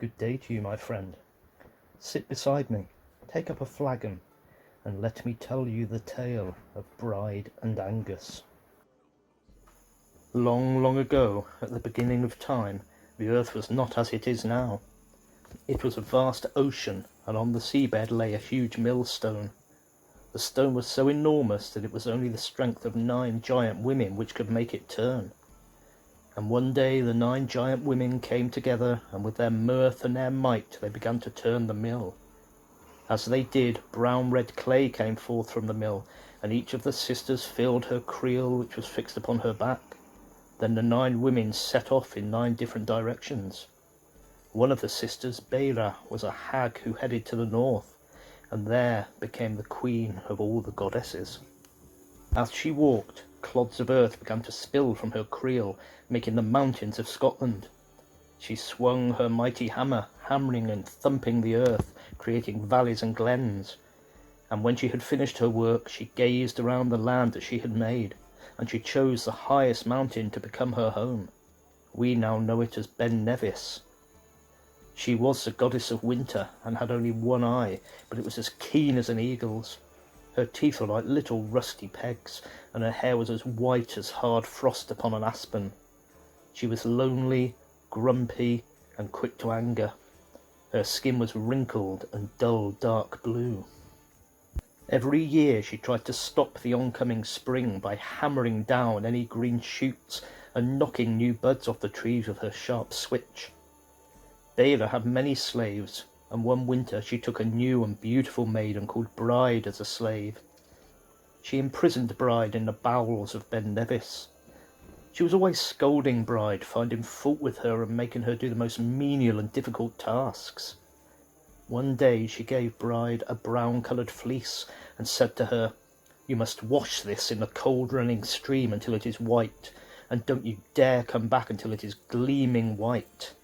Good day to you, my friend. Sit beside me, take up a flagon, and let me tell you the tale of Bride and Angus. Long, long ago, at the beginning of time, the earth was not as it is now. It was a vast ocean, and on the seabed lay a huge millstone. The stone was so enormous that it was only the strength of 9 giant women which could make it turn. And one day the 9 giant women came together, and with their mirth and their might they began to turn the mill. As they did, brown red clay came forth from the mill, and each of the sisters filled her creel which was fixed upon her back. Then the 9 women set off in 9 different directions. One of the sisters, Beira, was a hag who headed to the north, and there became the queen of all the goddesses. As she walked, clods of earth began to spill from her creel, making the mountains of Scotland. She swung her mighty hammer, hammering and thumping the earth, creating valleys and glens. And when she had finished her work, she gazed around the land that she had made, and she chose the highest mountain to become her home. We now know it as Ben Nevis. She was the goddess of winter, and had only one eye, but it was as keen as an eagle's. Her teeth were like little rusty pegs, and her hair was as white as hard frost upon an aspen. She was lonely, grumpy, and quick to anger. Her skin was wrinkled and dull dark blue. Every year she tried to stop the oncoming spring by hammering down any green shoots and knocking new buds off the trees with her sharp switch. Beira had many slaves, and one winter she took a new and beautiful maiden called Bride as a slave. She imprisoned Bride in the bowels of Ben Nevis. She was always scolding Bride, finding fault with her and making her do the most menial and difficult tasks. One day she gave Bride a brown-coloured fleece and said to her, "You must wash this in the cold running stream until it is white, and don't you dare come back until it is gleaming white."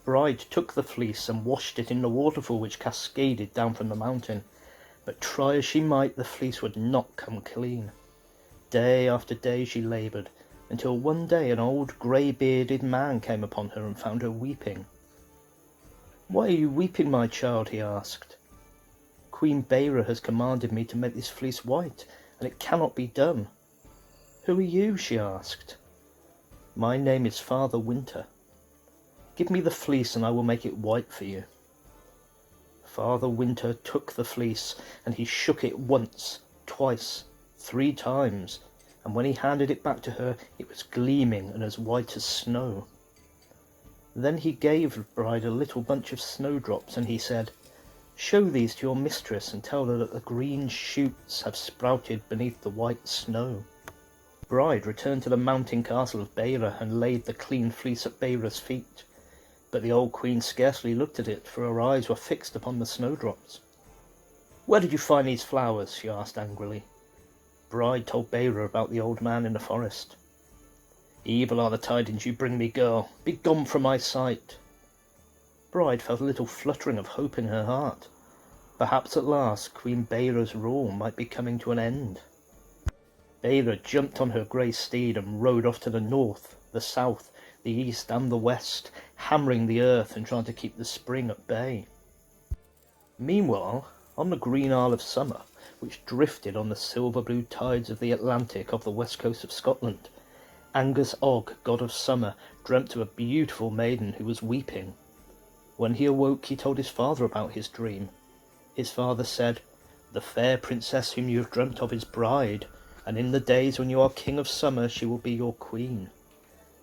Bride took the fleece and washed it in the waterfall which cascaded down from the mountain, but try as she might, the fleece would not come clean. Day after day she laboured, until one day an old grey-bearded man came upon her and found her weeping. "Why are you weeping, my child?" he asked. "Queen Beira has commanded me to make this fleece white, and it cannot be done." "Who are you?" she asked. "My name is Father Winter. Give me the fleece and I will make it white for you." Father Winter took the fleece, and he shook it once, twice, 3 times, and when he handed it back to her, it was gleaming and as white as snow. Then he gave Bride a little bunch of snowdrops, and he said, "Show these to your mistress and tell her that the green shoots have sprouted beneath the white snow." Bride returned to the mountain castle of Beira and laid the clean fleece at Beira's feet. But the old queen scarcely looked at it, for her eyes were fixed upon the snowdrops. "Where did you find these flowers?" she asked angrily. Bride told Beira about the old man in the forest. "Evil are the tidings you bring me, girl. Be gone from my sight." Bride felt a little fluttering of hope in her heart. Perhaps at last Queen Beira's rule might be coming to an end. Beira jumped on her grey steed and rode off to the north, the south, the east and the west, hammering the earth and trying to keep the spring at bay. Meanwhile, on the green Isle of Summer, which drifted on the silver-blue tides of the Atlantic off the west coast of Scotland, Angus, god of summer, dreamt of a beautiful maiden who was weeping. When he awoke, he told his father about his dream. His father said, "The fair princess whom you have dreamt of is Bride, and in the days when you are king of summer she will be your queen.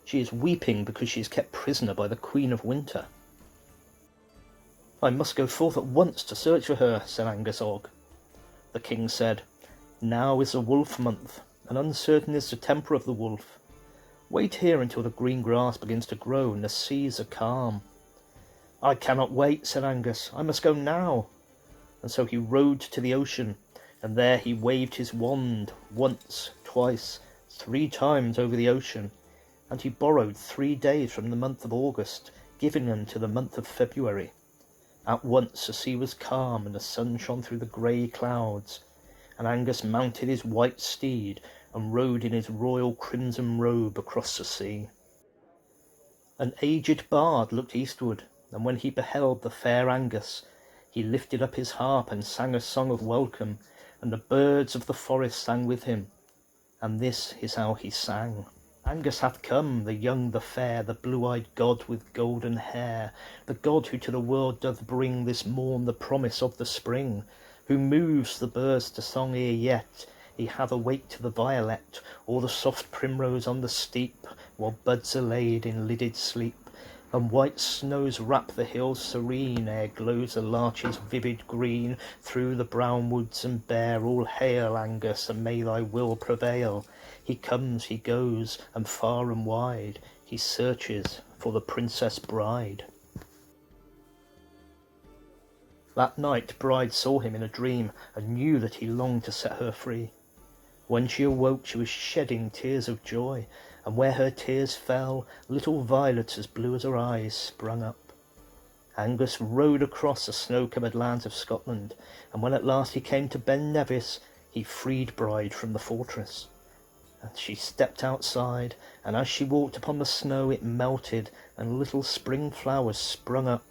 She is weeping because she is kept prisoner by the Queen of Winter." "I must go forth at once to search for her," said Angus. The king said, "Now is the wolf month, and uncertain is the temper of the wolf. Wait here until the green grass begins to grow and the seas are calm." "I cannot wait," said Angus. "I must go now." And so he rode to the ocean, and there he waved his wand once, twice, 3 times over the ocean, and he borrowed 3 days from the month of August, giving them to the month of February. At once the sea was calm and the sun shone through the grey clouds, and Angus mounted his white steed and rode in his royal crimson robe across the sea. An aged bard looked eastward, and when he beheld the fair Angus, he lifted up his harp and sang a song of welcome, and the birds of the forest sang with him. And this is how he sang. Angus hath come, the young, the fair, the blue-eyed god with golden hair, the god who to the world doth bring this morn the promise of the spring, who moves the birds to song ere yet he hath awaked the violet, or the soft primrose on the steep, while buds are laid in lidded sleep, and white snows wrap the hills serene, ere glows the larch's vivid green through the brown woods and bare. All hail, Angus, and may thy will prevail. He comes, he goes, and far and wide he searches for the princess bride. That night Bride saw him in a dream, and knew that he longed to set her free. When she awoke she was shedding tears of joy, and where her tears fell, little violets as blue as her eyes sprung up. Angus rode across the snow-covered lands of Scotland, and when at last he came to Ben Nevis, he freed Bride from the fortress. And she stepped outside, and as she walked upon the snow it melted, and little spring flowers sprung up.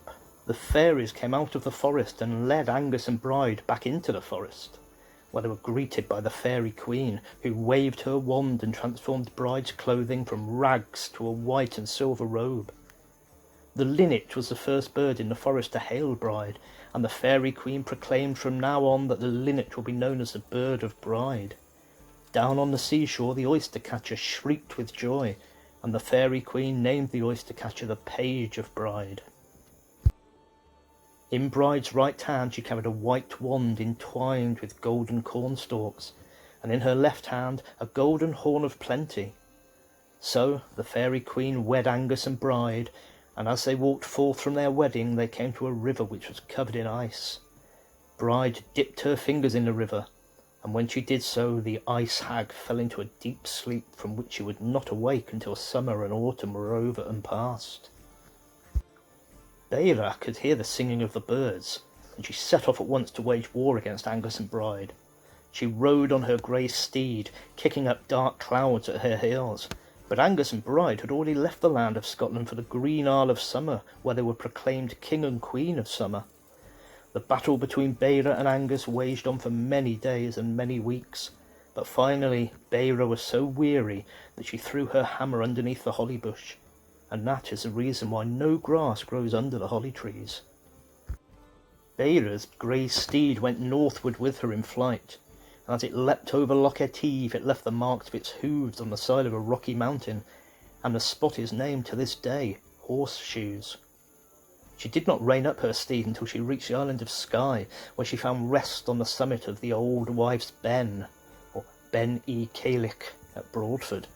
The fairies came out of the forest and led Angus and Bride back into the forest, where they were greeted by the fairy queen, who waved her wand and transformed Bride's clothing from rags to a white and silver robe. The linnet was the first bird in the forest to hail Bride, and the fairy queen proclaimed from now on that the linnet will be known as the bird of Bride. Down on the seashore the oyster-catcher shrieked with joy, and the fairy queen named the oyster-catcher the page of Bride. In Bride's right hand she carried a white wand entwined with golden cornstalks, and in her left hand a golden horn of plenty. So the fairy queen wed Angus and Bride, and as they walked forth from their wedding they came to a river which was covered in ice. Bride dipped her fingers in the river, and when she did so the ice hag fell into a deep sleep from which she would not awake until summer and autumn were over and past. Beira could hear the singing of the birds, and she set off at once to wage war against Angus and Bride. She rode on her grey steed, kicking up dark clouds at her heels, but Angus and Bride had already left the land of Scotland for the green Isle of Summer, where they were proclaimed King and Queen of Summer. The battle between Beira and Angus waged on for many days and many weeks, but finally Beira was so weary that she threw her hammer underneath the holly bush, and that is the reason why no grass grows under the holly trees. Beira's grey steed went northward with her in flight, and as it leapt over Loch Etive it left the marks of its hooves on the side of a rocky mountain, and the spot is named to this day Horseshoes. She did not rein up her steed until she reached the island of Skye, where she found rest on the summit of the old wife's Ben, or Ben y Caelic, at Broadford.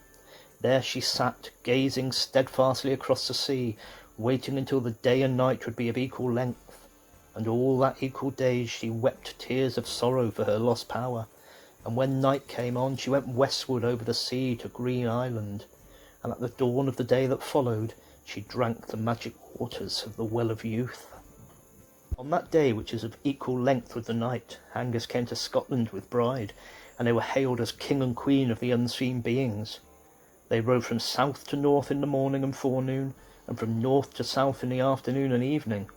There she sat, gazing steadfastly across the sea, waiting until the day and night would be of equal length, and all that equal days she wept tears of sorrow for her lost power, and when night came on she went westward over the sea to Green Island, and at the dawn of the day that followed she drank the magic waters of the Well of Youth. On that day, which is of equal length with the night, Angus came to Scotland with Bride, and they were hailed as King and Queen of the unseen beings. They rode from south to north in the morning and forenoon, and from north to south in the afternoon and evening.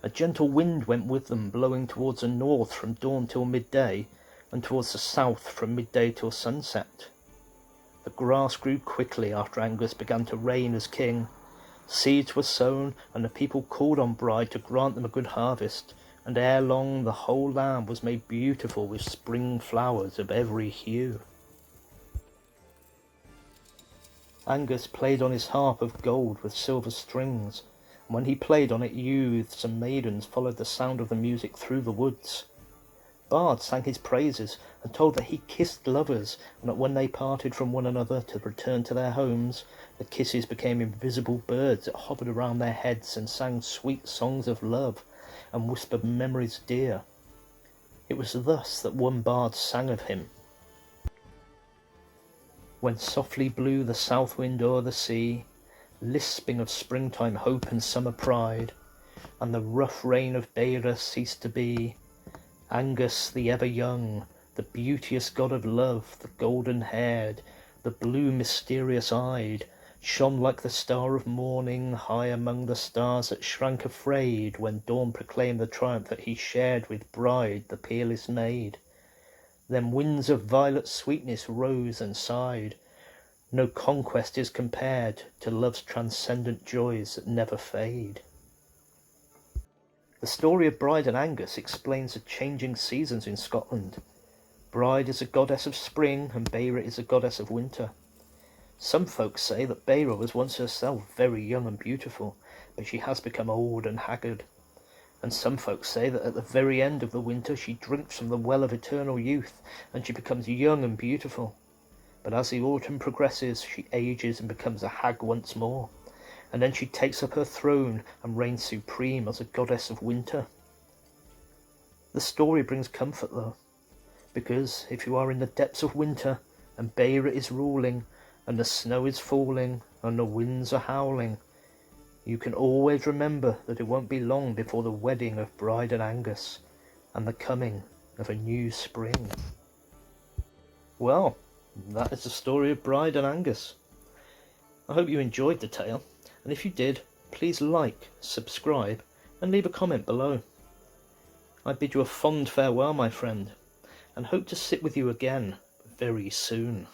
A gentle wind went with them, blowing towards the north from dawn till midday, and towards the south from midday till sunset. The grass grew quickly after Angus began to reign as king. Seeds were sown, and the people called on Bride to grant them a good harvest, and ere long the whole land was made beautiful with spring flowers of every hue. Angus played on his harp of gold with silver strings, and when he played on it youths and maidens followed the sound of the music through the woods. Bards sang his praises and told that he kissed lovers, and that when they parted from one another to return to their homes, the kisses became invisible birds that hovered around their heads and sang sweet songs of love and whispered memories dear. It was thus that one bard sang of him. When softly blew the south wind o'er the sea, lisping of springtime hope and summer pride, and the rough rain of Beira ceased to be, Angus the ever young, the beauteous god of love, the golden-haired, the blue mysterious-eyed, shone like the star of morning high among the stars that shrank afraid when dawn proclaimed the triumph that he shared with bride, the peerless maid. Then winds of violet sweetness rose and sighed. No conquest is compared to love's transcendent joys that never fade. The story of Bride and Angus explains the changing seasons in Scotland. Bride is a goddess of spring and Beira is a goddess of winter. Some folks say that Beira was once herself very young and beautiful, but she has become old and haggard. And some folks say that at the very end of the winter she drinks from the well of eternal youth, and she becomes young and beautiful. But as the autumn progresses, she ages and becomes a hag once more, and then she takes up her throne and reigns supreme as a goddess of winter. The story brings comfort though, because if you are in the depths of winter, and Beira is ruling, and the snow is falling, and the winds are howling, you can always remember that it won't be long before the wedding of Bride and Angus, and the coming of a new spring. Well, that is the story of Bride and Angus. I hope you enjoyed the tale, and if you did, please like, subscribe, and leave a comment below. I bid you a fond farewell, my friend, and hope to sit with you again very soon.